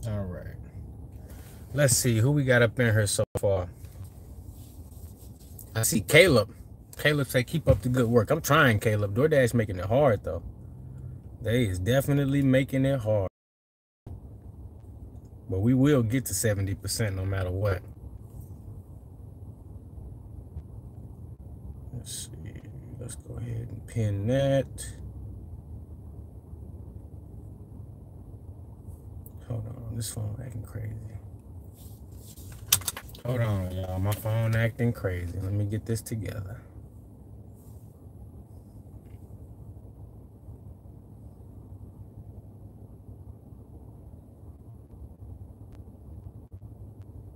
All right. Let's see who we got up in here so far. I see Caleb. Caleb say keep up the good work. I'm trying, Caleb. DoorDash making it hard though. They is definitely making it hard. But we will get to 70% no matter what. Let's see. Let's go ahead and pin that. Hold on, this phone acting crazy. Hold on, y'all. My phone acting crazy. Let me get this together.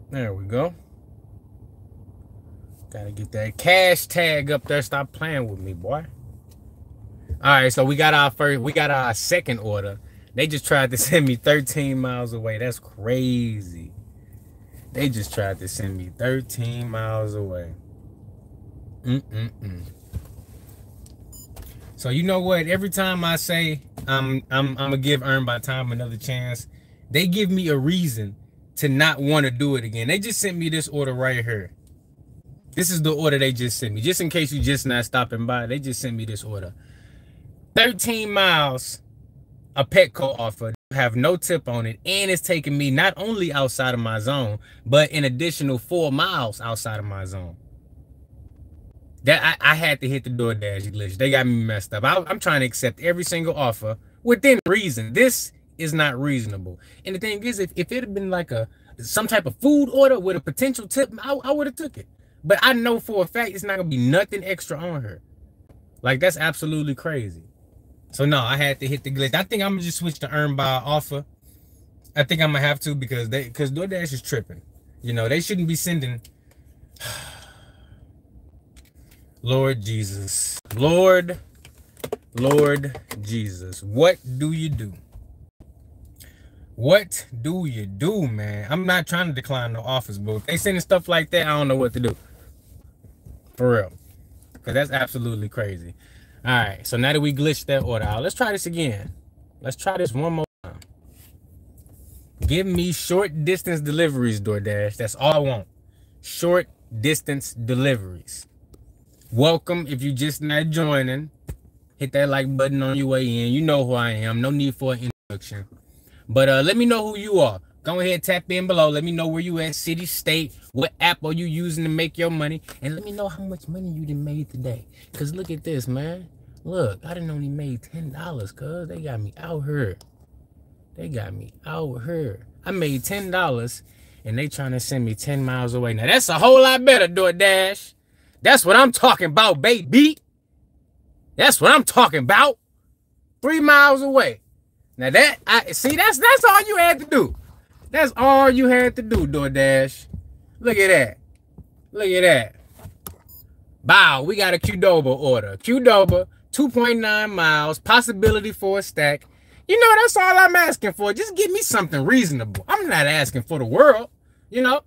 There we go. Gotta get that cash tag up there. Stop playing with me, boy. All right, so we got our second order. They just tried to send me 13 miles away. That's crazy. They just tried to send me 13 miles away. So you know what? Every time I say I'm gonna give Earn by Time another chance, they give me a reason to not want to do it again. They just sent me this order right here. This is the order they just sent me. Just in case you just not stopping by, they just sent me this order. 13 miles, a Petco offer, have no tip on it, and it's taking me not only outside of my zone, but an additional 4 miles outside of my zone. That I had to hit the DoorDash glitch. They got me messed up. I'm trying to accept every single offer within reason. This is not reasonable. And the thing is, if it had been like some type of food order with a potential tip, I would have took it. But I know for a fact it's not gonna be nothing extra on her. Like, that's absolutely crazy. So no, I had to hit the glitch. I think I'm gonna just switch to Earn by Offer. I think I'm gonna have to because DoorDash is tripping. You know, they shouldn't be sending. Lord Jesus, Lord Jesus, what do you do? What do you do, man? I'm not trying to decline no offers, but if they sending stuff like that, I don't know what to do. For real. Because that's absolutely crazy. All right, so now that we glitched that order out, let's try this again. Let's try this one more time. Give me short distance deliveries, DoorDash. That's all I want. Short distance deliveries. Welcome if you just not joining. Hit that like button on your way in. You know who I am. No need for an introduction. But let me know who you are. Go ahead, tap in below. Let me know where you at, city, state. What app are you using to make your money? And let me know how much money you done made today. Because look at this, man. Look, I done only made $10, cuz. They got me out here. They got me out here. I made $10, and they trying to send me 10 miles away. Now, that's a whole lot better, DoorDash. That's what I'm talking about, baby. That's what I'm talking about. 3 miles away. Now see, that's all you had to do. That's all you had to do, DoorDash. Look at that. Look at that. Wow, we got a Qdoba order. Qdoba, 2.9 miles, possibility for a stack. You know, that's all I'm asking for. Just give me something reasonable. I'm not asking for the world. You know,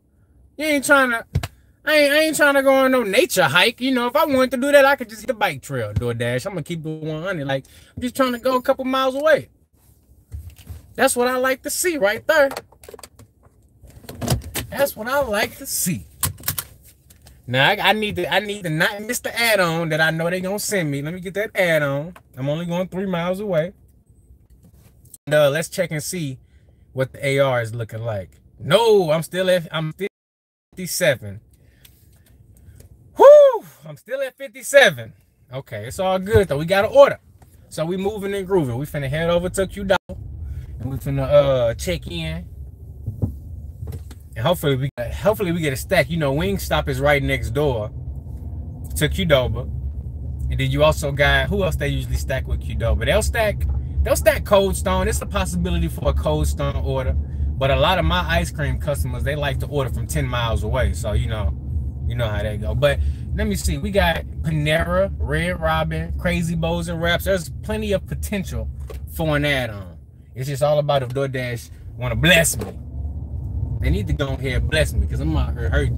you ain't trying to. I ain't trying to go on no nature hike. You know, if I wanted to do that, I could just hit the bike trail, DoorDash. I'm gonna keep it 100. Like, I'm just trying to go a couple miles away. That's what I like to see right there. That's what I like to see. Now I need to not miss the add-on that I know they gonna send me. Let me get that add-on. I'm only going 3 miles away. And, let's check and see what the AR is looking like. No, I'm still 57. Whoo! I'm still at 57. Okay, it's all good though. We got an order. So we moving and grooving. We finna head over to Qdoba. And we finna check in. And hopefully we get a stack. You know, Wingstop is right next door to Qdoba. And then you also got, who else they usually stack with Qdoba? They'll stack Cold Stone. It's a possibility for a Cold Stone order. But a lot of my ice cream customers, they like to order from 10 miles away. So you know how they go. But let me see. We got Panera, Red Robin, Crazy Bows and Wraps. There's plenty of potential for an add-on. It's just all about if DoorDash want to bless me. They need to go ahead and bless me because I'm out here hurting.